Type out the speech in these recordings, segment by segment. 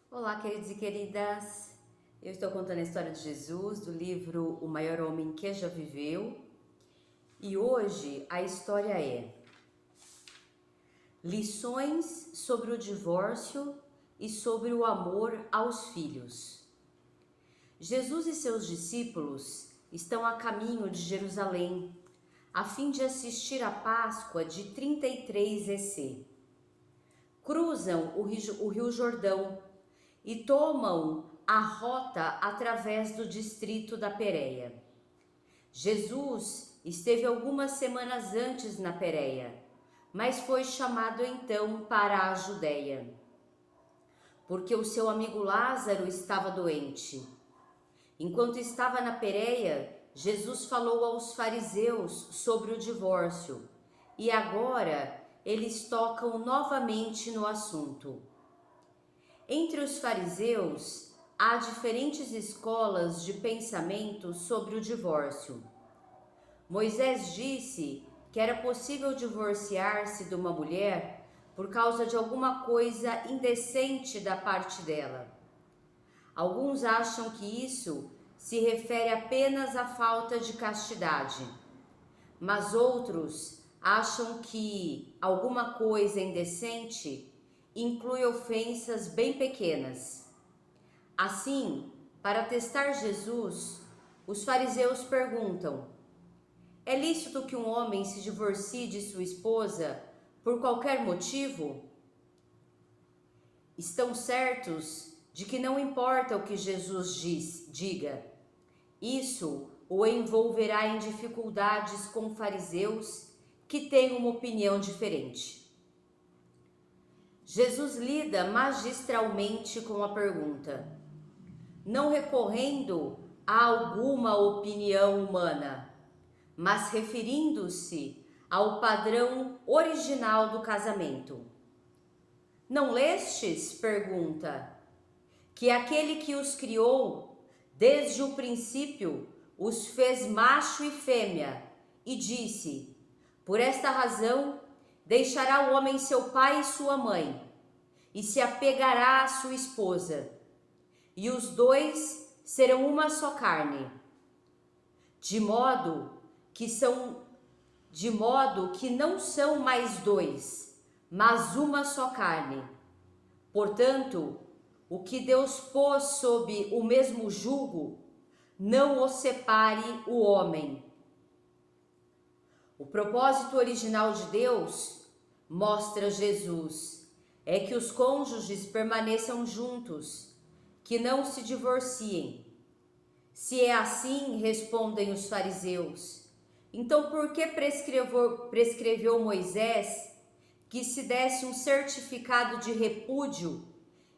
Olá, queridos e queridas. Eu estou contando a história de Jesus do livro O Maior Homem que Já Viveu. E hoje a história é lições sobre o divórcio e sobre o amor aos filhos. Jesus e seus discípulos estão a caminho de Jerusalém, a fim de assistir à Páscoa de 33 EC. Cruzam o Rio Jordão e tomam a rota através do distrito da Pérea. Jesus esteve algumas semanas antes na Pérea, mas foi chamado então para a Judéia, porque o seu amigo Lázaro estava doente. Enquanto estava na Pérea, Jesus falou aos fariseus sobre o divórcio, e agora eles tocam novamente no assunto. Entre os fariseus, há diferentes escolas de pensamento sobre o divórcio. Moisés disse que era possível divorciar-se de uma mulher por causa de alguma coisa indecente da parte dela. Alguns acham que isso se refere apenas à falta de castidade, mas outros acham que alguma coisa indecente inclui ofensas bem pequenas. Assim, para testar Jesus, os fariseus perguntam: é lícito que um homem se divorcie de sua esposa por qualquer motivo? Estão certos de que não importa o que Jesus diga, isso o envolverá em dificuldades com fariseus que têm uma opinião diferente. Jesus lida magistralmente com a pergunta, não recorrendo a alguma opinião humana, mas referindo-se ao padrão original do casamento. Não lestes, pergunta, que aquele que os criou, desde o princípio, os fez macho e fêmea, e disse, por esta razão, deixará o homem seu pai e sua mãe, e se apegará à sua esposa, e os dois serão uma só carne. De modo que não são mais dois, mas uma só carne. Portanto, o que Deus pôs sob o mesmo jugo, não o separe o homem. O propósito original de Deus, mostra Jesus, é que os cônjuges permaneçam juntos, que não se divorciem. Se é assim, respondem os fariseus, então por que prescreveu Moisés que se desse um certificado de repúdio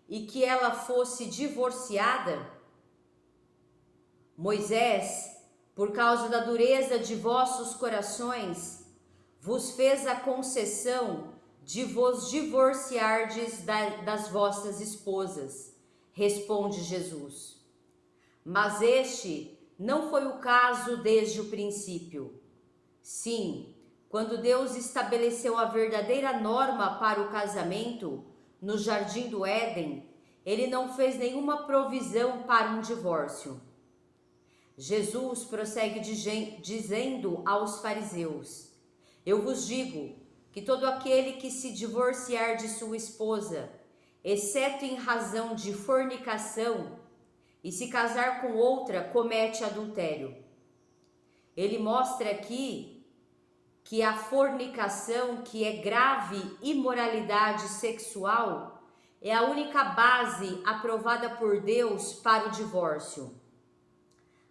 e que ela fosse divorciada? Moisés, por causa da dureza de vossos corações, vos fez a concessão de vos divorciardes das vossas esposas, responde Jesus. Mas este não foi o caso desde o princípio. Sim, quando Deus estabeleceu a verdadeira norma para o casamento, no jardim do Éden, ele não fez nenhuma provisão para um divórcio. Jesus prossegue dizendo aos fariseus, eu vos digo que todo aquele que se divorciar de sua esposa, exceto em razão de fornicação, e se casar com outra, comete adultério. Ele mostra aqui que a fornicação, que é grave imoralidade sexual, é a única base aprovada por Deus para o divórcio.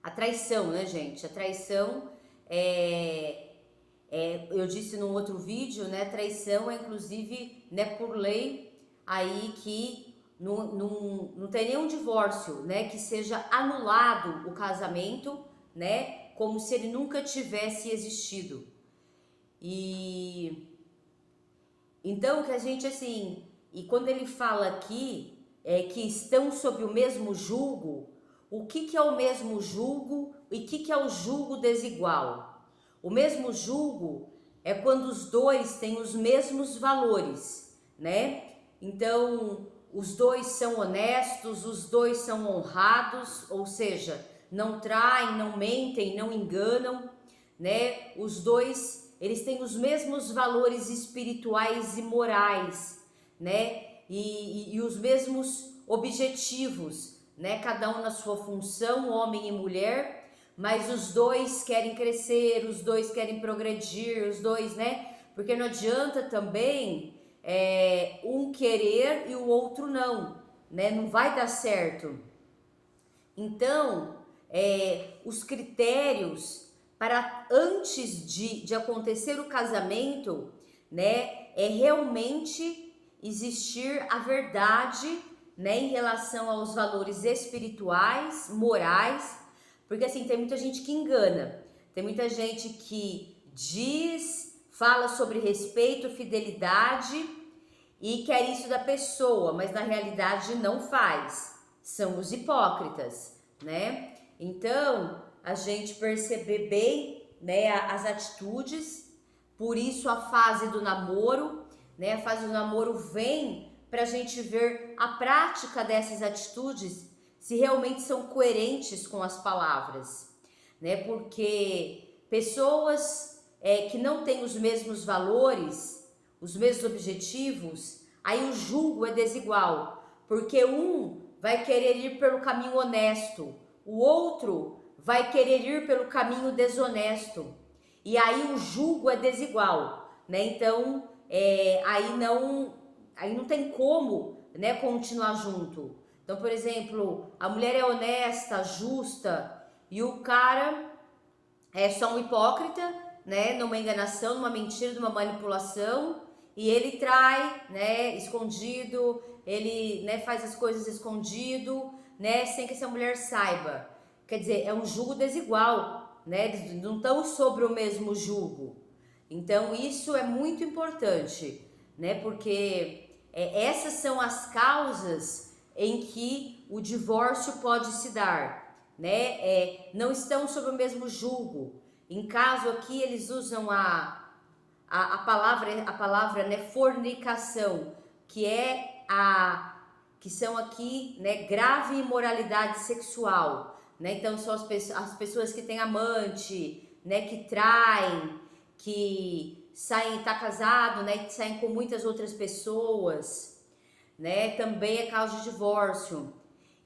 A traição, né, gente? A traição eu disse num outro vídeo, né? Traição é inclusive, né, por lei aí que não tem nenhum divórcio, né? Que seja anulado o casamento, né? Como se ele nunca tivesse existido. E então que a gente assim, e quando ele fala aqui que estão sob o mesmo jugo, o que é o mesmo jugo e o que é o jugo desigual? O mesmo jugo é quando os dois têm os mesmos valores, né? Então, os dois são honestos, os dois são honrados, ou seja, não traem, não mentem, não enganam, né? Os dois, eles têm os mesmos valores espirituais e morais, né? E os mesmos objetivos, né? Cada um na sua função, homem e mulher, mas os dois querem crescer, os dois querem progredir, os dois, né? Porque não adianta também um querer e o outro não, né? Não vai dar certo. Então, os critérios para antes de acontecer o casamento, né? É realmente existir a verdade, né? Em relação aos valores espirituais, morais, porque assim, tem muita gente que engana, tem muita gente que fala sobre respeito, fidelidade e quer isso da pessoa, mas na realidade não faz. São os hipócritas, né? Então, a gente perceber bem, né, as atitudes, por isso a fase do namoro, né? A fase do namoro vem para a gente ver a prática dessas atitudes, se realmente são coerentes com as palavras, né? Porque pessoas que não têm os mesmos valores, os mesmos objetivos, aí o julgo é desigual, porque um vai querer ir pelo caminho honesto, o outro vai querer ir pelo caminho desonesto, e aí o julgo é desigual, né? Então, aí não tem como, né, continuar junto. Então, por exemplo, a mulher é honesta, justa, e o cara é só um hipócrita, né, numa enganação, numa mentira, numa manipulação, e ele trai, né, escondido, ele, né, faz as coisas escondido, né, sem que essa mulher saiba. Quer dizer, é um jugo desigual, né, eles não estão sobre o mesmo jugo. Então, isso é muito importante, né, porque essas são as causas em que o divórcio pode se dar, né, não estão sob o mesmo jugo. Em caso aqui eles usam a palavra, né, fornicação, que são aqui, né, grave imoralidade sexual, né? Então são as pessoas que têm amante, né, que traem, que saem, tá casado, né, que saem com muitas outras pessoas, né? Também é causa de divórcio.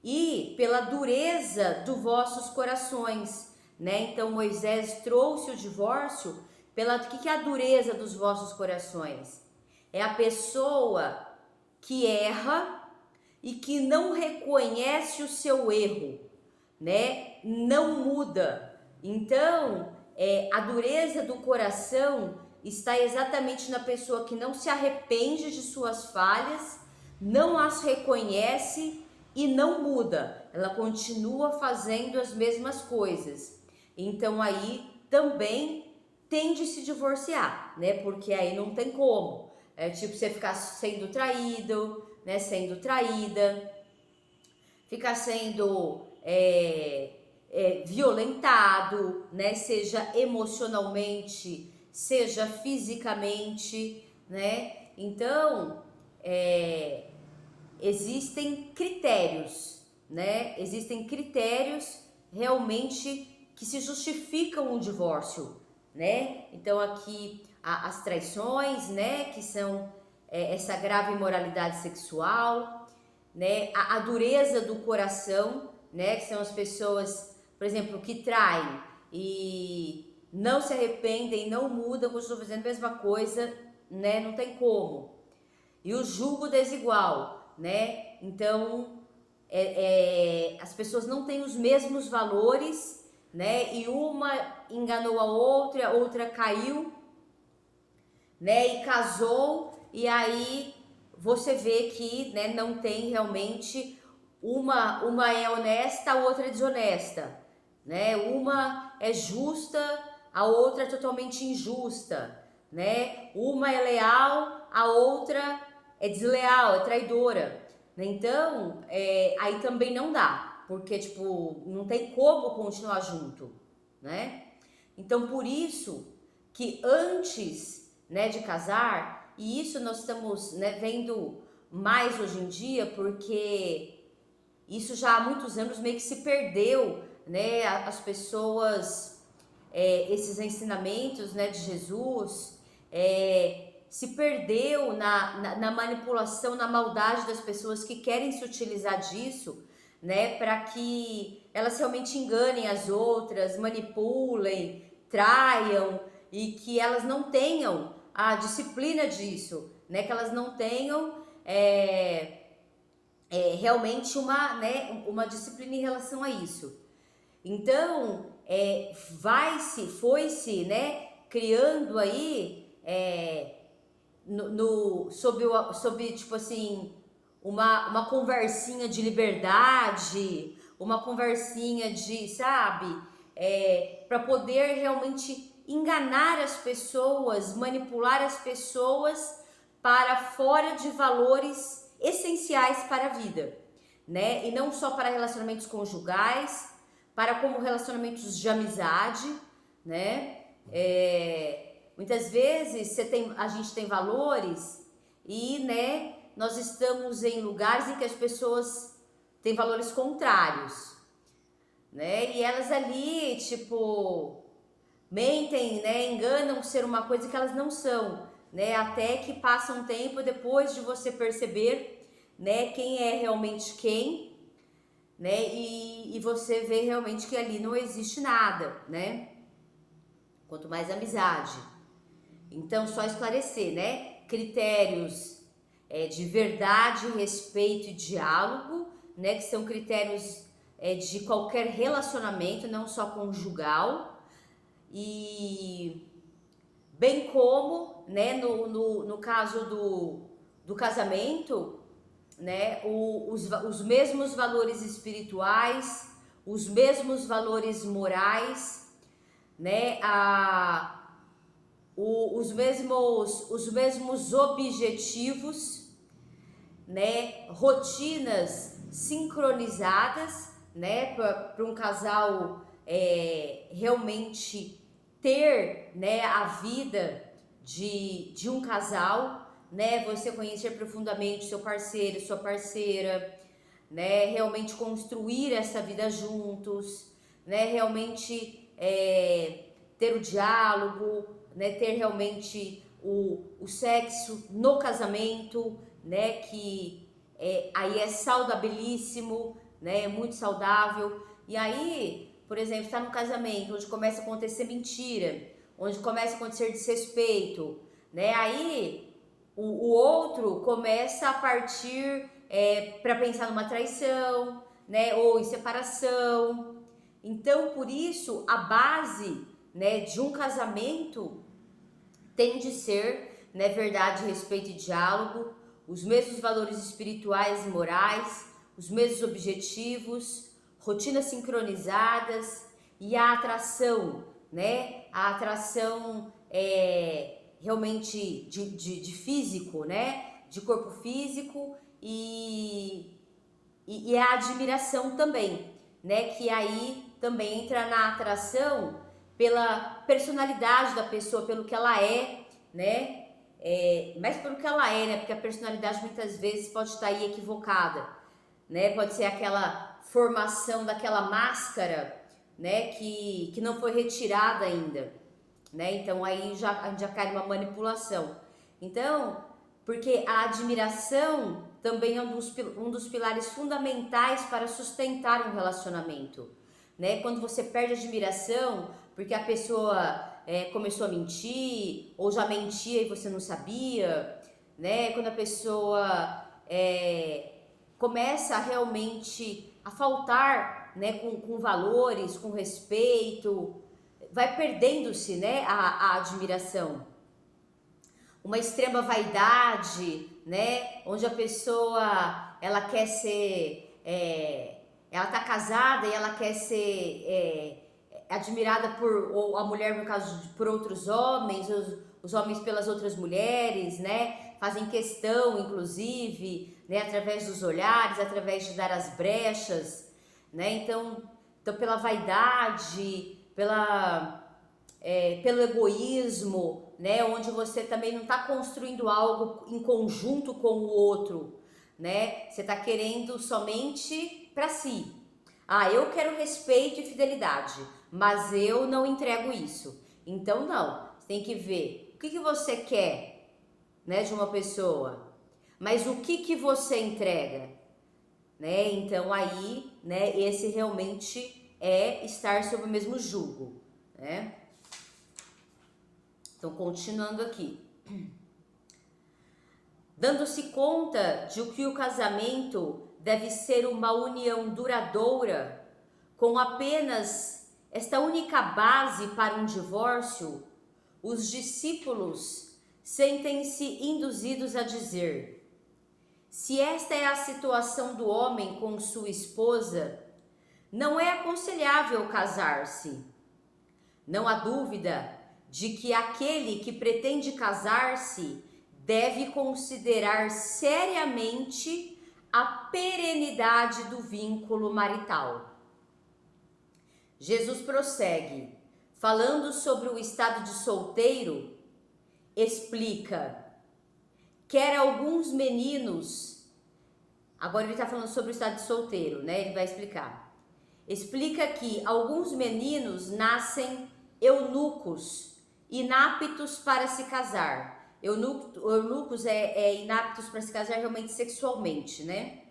E pela dureza dos vossos corações, né? Então Moisés trouxe o divórcio pela que é a dureza dos vossos corações? É a pessoa que erra e que não reconhece o seu erro, né? Não muda. Então, a dureza do coração está exatamente na pessoa que não se arrepende de suas falhas, não as reconhece e não muda. Ela continua fazendo as mesmas coisas. Então aí também tem de se divorciar, né? Porque aí não tem como. É tipo você ficar sendo traído, né? Sendo traída, ficar sendo violentado, né? Seja emocionalmente, seja fisicamente, né? Então, existem critérios, né? Existem critérios realmente que se justificam o divórcio, né? Então aqui as traições, né? Que são essa grave imoralidade sexual, né? A dureza do coração, né? Que são as pessoas, por exemplo, que traem e não se arrependem, não mudam, continuam fazendo a mesma coisa, né? Não tem como. E o julgo desigual, né? Então as pessoas não têm os mesmos valores, né? E uma enganou a outra caiu, né? E casou, e aí você vê que, né, não tem realmente uma é honesta, a outra é desonesta, né? Uma é justa, a outra é totalmente injusta, né? Uma é leal, a outra é desleal, é traidora. Então, aí também não dá, porque, tipo, não tem como continuar junto, né? Então, por isso que antes, né, de casar, e isso nós estamos, né, vendo mais hoje em dia, porque isso já há muitos anos meio que se perdeu, né? As pessoas, esses ensinamentos, né, de Jesus, se perdeu na manipulação, na maldade das pessoas que querem se utilizar disso, né, para que elas realmente enganem as outras, manipulem, traiam, e que elas não tenham a disciplina disso, né, que elas não tenham realmente uma disciplina em relação a isso. Então, foi-se, né, criando aí, sob tipo assim, uma conversinha de liberdade, uma conversinha de, sabe, para poder realmente enganar as pessoas, manipular as pessoas para fora de valores essenciais para a vida, né? E não só para relacionamentos conjugais, para como relacionamentos de amizade, né? Muitas vezes a gente tem valores e, né, nós estamos em lugares em que as pessoas têm valores contrários, né? E elas ali, tipo, mentem, né, enganam ser uma coisa que elas não são, né? Até que passa um tempo depois de você perceber, né, quem é realmente quem, né? E você vê realmente que ali não existe nada, né? Quanto mais amizade. Então, só esclarecer, né? Critérios de verdade, respeito e diálogo, né? Que são critérios de qualquer relacionamento, não só conjugal. E bem como, né? No caso do casamento, né? Os mesmos valores espirituais, os mesmos valores morais, né? Os mesmos objetivos, né? Rotinas sincronizadas, né? Para um casal realmente ter, né, a vida de um casal, né? Você conhecer profundamente seu parceiro, sua parceira, né? Realmente construir essa vida juntos, né? Realmente ter o diálogo, né? Ter realmente o sexo no casamento, né? Que aí é saudabilíssimo, né? É muito saudável. E aí, por exemplo, está no casamento onde começa a acontecer mentira, onde começa a acontecer desrespeito, né? Aí o outro começa a partir para pensar numa traição, né? Ou em separação. Então, por isso, a base, né, de um casamento tem de ser, né, verdade, respeito e diálogo, os mesmos valores espirituais e morais, os mesmos objetivos, rotinas sincronizadas e a atração, né? A atração realmente de físico, né? De corpo físico e a admiração também, né? Que aí também entra na atração pela personalidade da pessoa, pelo que ela né? Mas pelo que ela né? Porque a personalidade muitas vezes pode estar aí equivocada, né? Pode ser aquela formação daquela máscara, né? Que não foi retirada ainda, né? Então aí a gente já cai numa manipulação. Então, porque a admiração também é um dos pilares fundamentais para sustentar um relacionamento, né? Quando você perde a admiração porque a pessoa começou a mentir ou já mentia e você não sabia, né? Quando a pessoa começa realmente a faltar, né, com valores, com respeito, vai perdendo-se, né, a admiração. Uma extrema vaidade, né, onde a pessoa ela quer ser, ela tá casada e ela quer ser admirada ou a mulher no caso por outros homens, os homens pelas outras mulheres, né, fazem questão, inclusive, né, através dos olhares, através de dar as brechas, né, então pela vaidade, pelo egoísmo, né, onde você também não está construindo algo em conjunto com o outro, né? Você tá querendo somente para si. Ah, eu quero respeito e fidelidade, mas eu não entrego isso. Então não, você tem que ver o que você quer, né, de uma pessoa, mas o que você entrega, né? Então aí, né, esse realmente é estar sob o mesmo jugo, né? Então, continuando aqui. Dando-se conta de que o casamento deve ser uma união duradoura, com apenas esta única base para um divórcio, os discípulos sentem-se induzidos a dizer: se esta é a situação do homem com sua esposa, não é aconselhável casar-se. Não há dúvida de que aquele que pretende casar-se deve considerar seriamente a perenidade do vínculo marital. Jesus prossegue, falando sobre o estado de solteiro, explica: quer alguns meninos, agora ele está falando sobre o estado de solteiro, né? Ele vai explicar. Explica que alguns meninos nascem eunucos, inaptos para se casar. Eunucos é inaptos para se casar realmente sexualmente, né?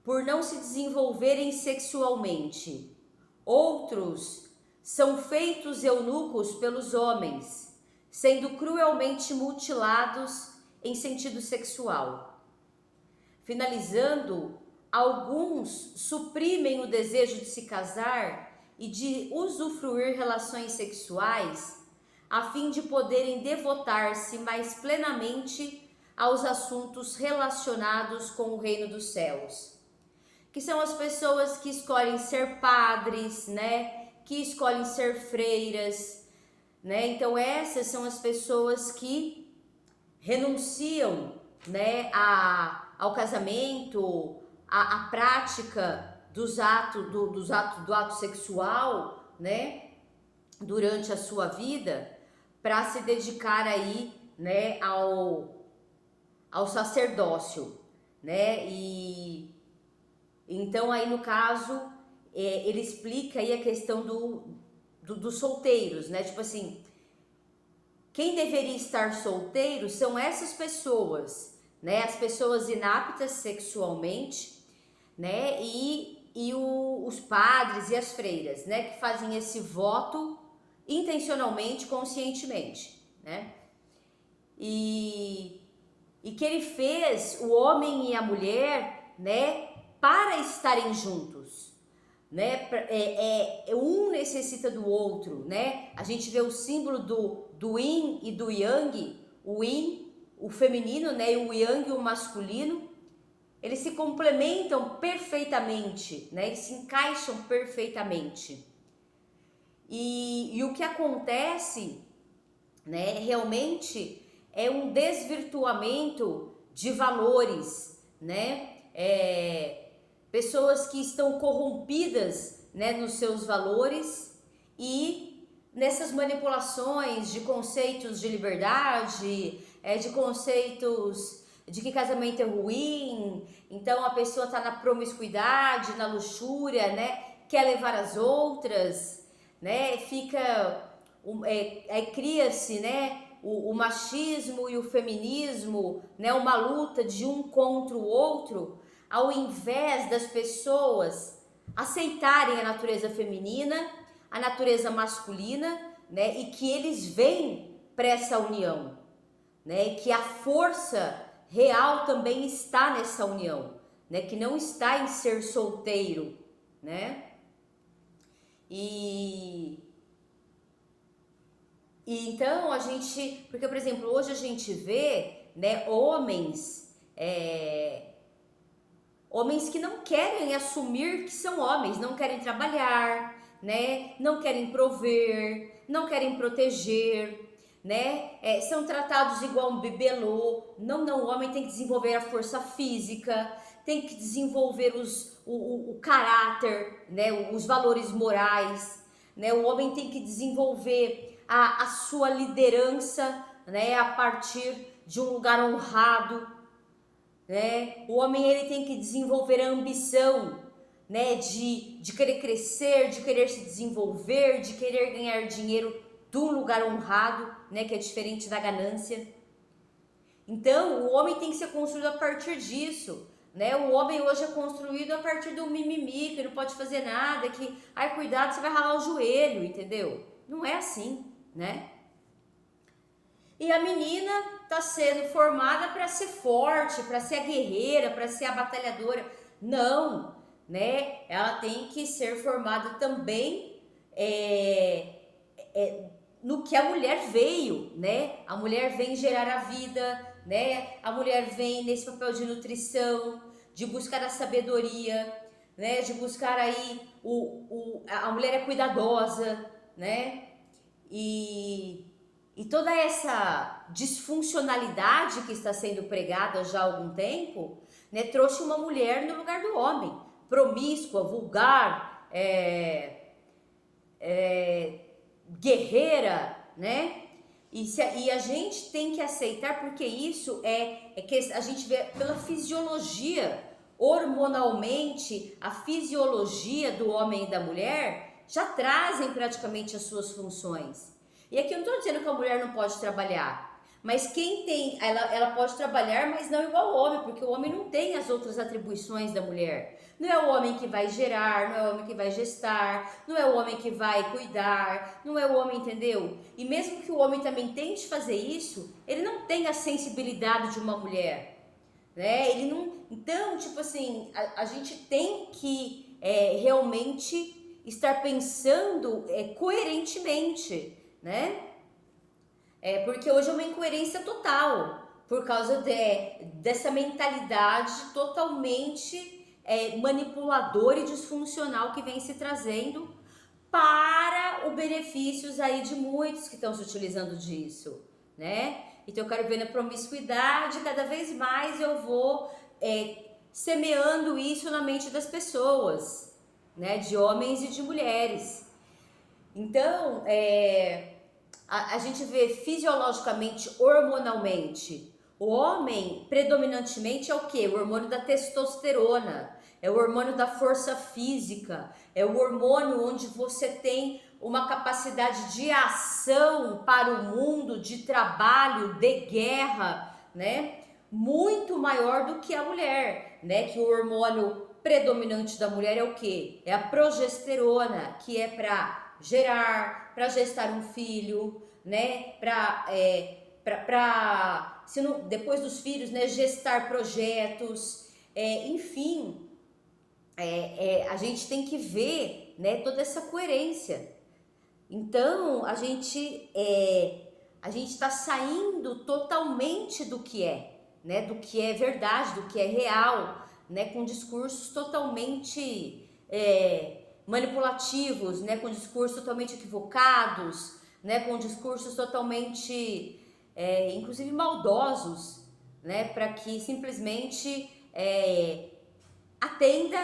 Por não se desenvolverem sexualmente. Outros são feitos eunucos pelos homens, sendo cruelmente mutilados em sentido sexual. Finalizando, alguns suprimem o desejo de se casar e de usufruir relações sexuais a fim de poderem devotar-se mais plenamente aos assuntos relacionados com o reino dos céus. Que são as pessoas que escolhem ser padres, né? Que escolhem ser freiras, né? Então essas são as pessoas que renunciam, né, ao casamento, à prática do ato sexual, né, durante a sua vida, para se dedicar aí, né, ao sacerdócio, né? E então aí no caso ele explica aí a questão dos solteiros, né? Tipo assim, quem deveria estar solteiro são essas pessoas, né? As pessoas inaptas sexualmente, né? Os padres e as freiras, né? Que fazem esse voto intencionalmente, conscientemente, né? E que ele fez o homem e a mulher, né? Para estarem juntos, né? Um necessita do outro, né? A gente vê o símbolo do yin e do yang, o yin, o feminino, né? E o yang, o masculino, eles se complementam perfeitamente, né? Eles se encaixam perfeitamente. E o que acontece, né? Realmente é um desvirtuamento de valores, né? Pessoas que estão corrompidas, né, nos seus valores e nessas manipulações de conceitos de liberdade, de conceitos de que casamento é ruim. Então a pessoa está na promiscuidade, na luxúria, né, quer levar as outras, né, cria-se, né, o machismo e o feminismo, né, uma luta de um contra o outro, ao invés das pessoas aceitarem a natureza feminina, a natureza masculina, né, e que eles vêm para essa união, né, e que a força real também está nessa união, né, que não está em ser solteiro, né, e então a gente, porque por exemplo, hoje a gente vê, né, homens que não querem assumir que são homens, não querem trabalhar, né? Não querem prover, não querem proteger, né? São tratados igual um bibelô. Não, o homem tem que desenvolver a força física, tem que desenvolver o caráter, né? Os valores morais, né? O homem tem que desenvolver a sua liderança, né? A partir de um lugar honrado, né? O homem ele tem que desenvolver a ambição, né? De querer crescer, de querer se desenvolver, de querer ganhar dinheiro de um lugar honrado, né? Que é diferente da ganância. Então, o homem tem que ser construído a partir disso, né? O homem hoje é construído a partir do mimimi, que não pode fazer nada, que, ai, cuidado, você vai ralar o joelho, entendeu? Não é assim, né? E a menina está sendo formada para ser forte, para ser a guerreira, para ser a batalhadora. Não, né? Ela tem que ser formada também no que a mulher veio, né? A mulher vem gerar a vida, né? A mulher vem nesse papel de nutrição, de buscar a sabedoria, né? De buscar aí a mulher é cuidadosa, né? E toda essa disfuncionalidade que está sendo pregada já há algum tempo, né? Trouxe uma mulher no lugar do homem, promíscua, vulgar, guerreira, né? E a gente tem que aceitar, porque isso é que a gente vê pela fisiologia, hormonalmente, a fisiologia do homem e da mulher já trazem praticamente as suas funções. E aqui eu não estou dizendo que a mulher não pode trabalhar, mas quem tem, ela pode trabalhar, mas não igual ao homem, porque o homem não tem as outras atribuições da mulher. Não é o homem que vai gerar, não é o homem que vai gestar, não é o homem que vai cuidar, não é o homem, entendeu? E mesmo que o homem também tente fazer isso, ele não tem a sensibilidade de uma mulher, né? Ele não. Então, tipo assim, a gente tem que realmente estar pensando coerentemente, né? Porque hoje é uma incoerência total, por causa dessa mentalidade totalmente manipuladora e disfuncional que vem se trazendo para o benefícios aí de muitos que estão se utilizando disso, né? Então eu quero ver na promiscuidade, cada vez mais eu vou semeando isso na mente das pessoas, né? De homens e de mulheres. Então, a gente vê fisiologicamente, hormonalmente, o homem predominantemente é o quê? O hormônio da testosterona, é o hormônio da força física, é o hormônio onde você tem uma capacidade de ação para o mundo, de trabalho, de guerra, né? Muito maior do que a mulher, né? Que o hormônio predominante da mulher é o quê? É a progesterona, que é para gerar, para gestar um filho, né? Se não, depois dos filhos, né? Gestar projetos, enfim, a gente tem que ver, né? Toda essa coerência. Então a gente está saindo totalmente do que né? Do que é verdade, do que é real, né? Com discursos totalmente manipulativos, né? Com discursos totalmente equivocados, né? Com discursos totalmente, inclusive maldosos, né? Para que simplesmente atenda,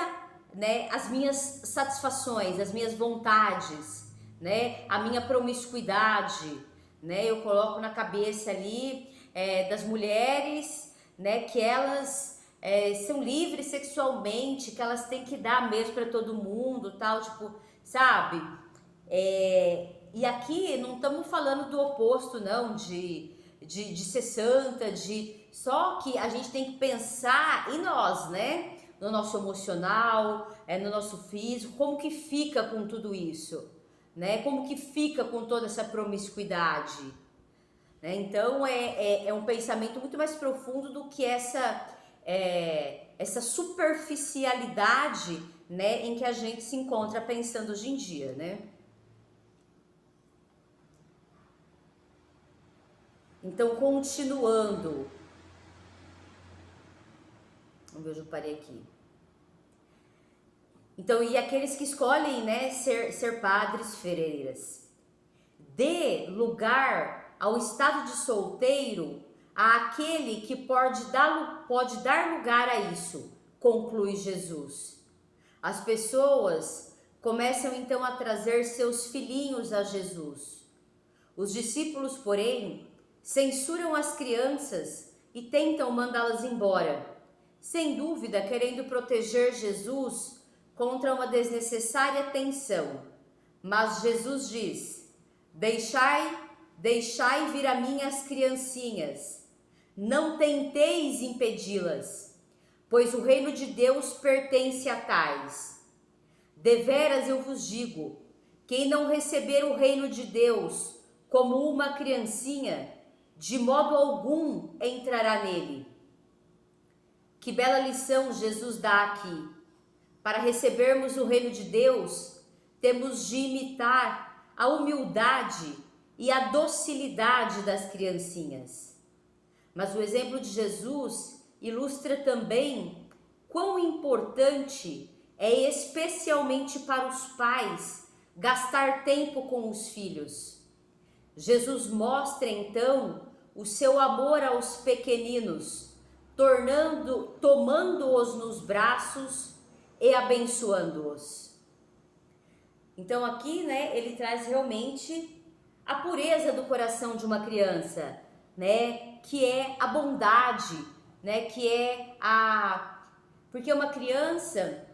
né? As minhas satisfações, as minhas vontades, né? A minha promiscuidade, né? Eu coloco na cabeça ali das mulheres, né? Que elas são livres sexualmente, que elas têm que dar mesmo para todo mundo, tal, tipo, sabe? E aqui não estamos falando do oposto, não, de ser santa, só que a gente tem que pensar em nós, né? No nosso emocional, no nosso físico, como que fica com tudo isso, né? Como que fica com toda essa promiscuidade, né? Então é um pensamento muito mais profundo do que essa superficialidade, né, em que a gente se encontra pensando hoje em dia, né? Então, continuando, vamos ver, eu parei aqui. Então, e aqueles que escolhem, né, ser padres, freiras, dê lugar ao estado de solteiro àquele que pode dar lugar a isso, conclui Jesus. As pessoas começam então a trazer seus filhinhos a Jesus. Os discípulos, porém, censuram as crianças e tentam mandá-las embora. sem dúvida querendo proteger Jesus contra uma desnecessária tensão. Mas Jesus diz: deixai vir a mim as criancinhas, não tenteis impedi-las, pois o reino de Deus pertence a tais. Deveras eu vos digo, quem não receber o reino de Deus como uma criancinha, de modo algum entrará nele. Que bela lição Jesus dá aqui. Para recebermos o reino de Deus, temos de imitar a humildade e a docilidade das criancinhas. Mas o exemplo de Jesus ilustra também quão importante é, especialmente para os pais, gastar tempo com os filhos. Jesus mostra então o seu amor aos pequeninos, tomando-os nos braços e abençoando-os. Então aqui, né, ele traz realmente a pureza do coração de uma criança, né, que é a bondade, né, que é porque uma criança,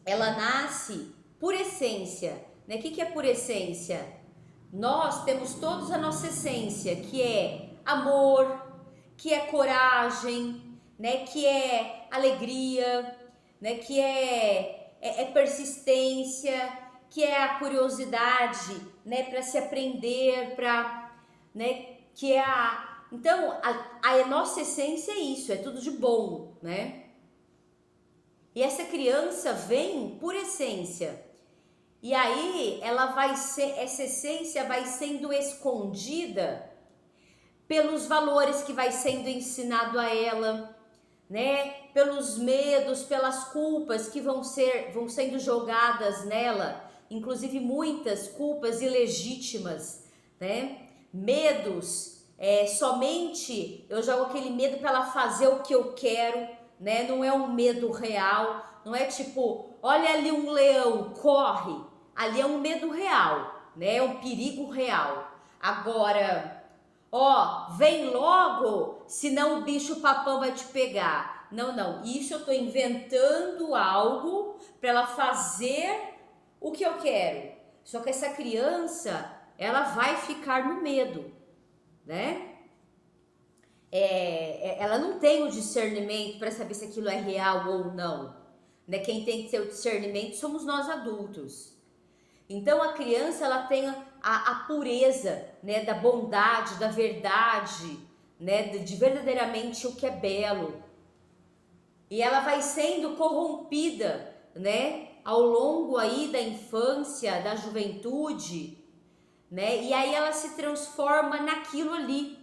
ela nasce por essência, né? O que é por essência? Nós temos todos a nossa essência, que é amor, que é coragem, né, que é alegria, né, que é persistência, que é a curiosidade, né, para se aprender, né, que é então a nossa essência é isso, é tudo de bom, né? E essa criança vem por essência. E aí essa essência vai sendo escondida pelos valores que vai sendo ensinado a ela, né? Pelos medos, pelas culpas que vão sendo jogadas nela, inclusive muitas culpas ilegítimas, né? Medos, somente eu jogo aquele medo para ela fazer o que eu quero, né? Não é um medo real, não é tipo, olha ali um leão, corre. Ali é um medo real, né? É um perigo real. Agora, vem logo, senão o bicho papão vai te pegar. Não, isso eu tô inventando algo para ela fazer o que eu quero. Só que essa criança, ela vai ficar no medo, né? Ela não tem o discernimento para saber se aquilo é real ou não, né? Quem tem que ter o discernimento somos nós adultos. Então a criança, ela tem a pureza, né, da bondade, da verdade, né, de verdadeiramente o que é belo. E ela vai sendo corrompida, né, ao longo aí da infância, da juventude, né? E aí ela se transforma naquilo ali,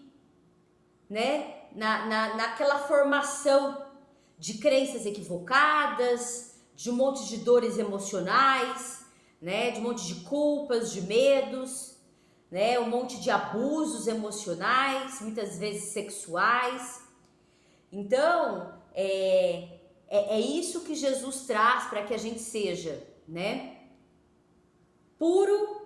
né? Naquela formação de crenças equivocadas, de um monte de dores emocionais, né? De um monte de culpas, de medos, né? Um monte de abusos emocionais, muitas vezes sexuais. Então, é isso que Jesus traz para que a gente seja, né? Puro,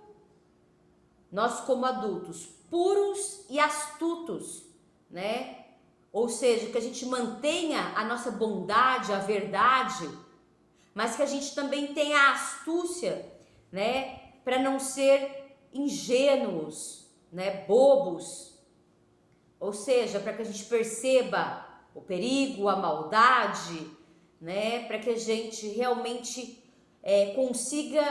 nós como adultos, puros e astutos, né? Ou seja, que a gente mantenha a nossa bondade, a verdade, mas que a gente também tenha a astúcia, né? Para não ser ingênuos, né? Bobos. Ou seja, para que a gente perceba o perigo, a maldade, né? Para que a gente realmente consiga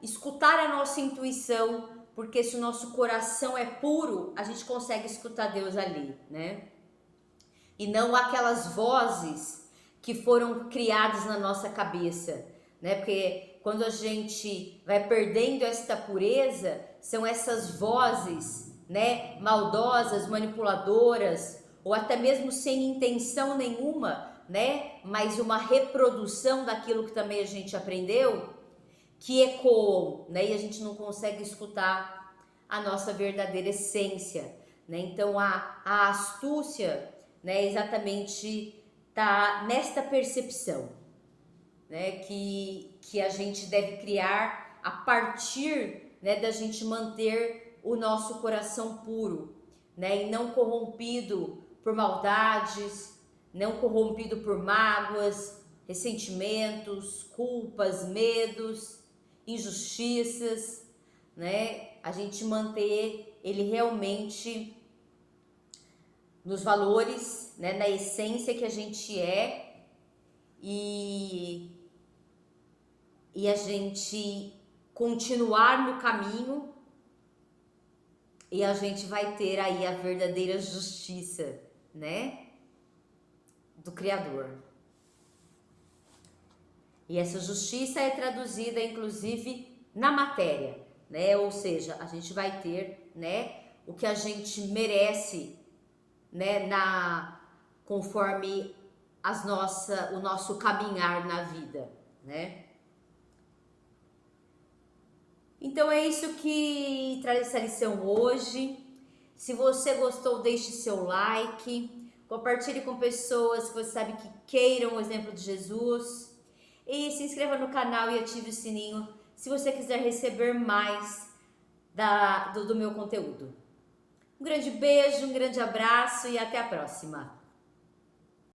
escutar a nossa intuição, porque se o nosso coração é puro, a gente consegue escutar Deus ali, né? E não aquelas vozes que foram criadas na nossa cabeça, né? Porque quando a gente vai perdendo esta pureza, são essas vozes, né, maldosas, manipuladoras, ou até mesmo sem intenção nenhuma, né, mas uma reprodução daquilo que também a gente aprendeu, que ecoam, né, e a gente não consegue escutar a nossa verdadeira essência, né? Então a astúcia, né, exatamente tá nesta percepção, né, que a gente deve criar a partir, né, da gente manter o nosso coração puro, né, e não corrompido por maldades, não corrompido por mágoas, ressentimentos, culpas, medos, injustiças, né? A gente manter ele realmente nos valores, né? Na essência que a gente é e a gente continuar no caminho e a gente vai ter aí a verdadeira justiça, né? Do Criador. E essa justiça é traduzida, inclusive, na matéria, né? Ou seja, a gente vai ter, né, o que a gente merece, né, conforme o nosso caminhar na vida, né? Então é isso que traz essa lição hoje. Se você gostou, deixe seu like, compartilhe com pessoas que você sabe que queiram o exemplo de Jesus e se inscreva no canal e ative o sininho se você quiser receber mais do meu conteúdo. Um grande beijo, um grande abraço e até a próxima!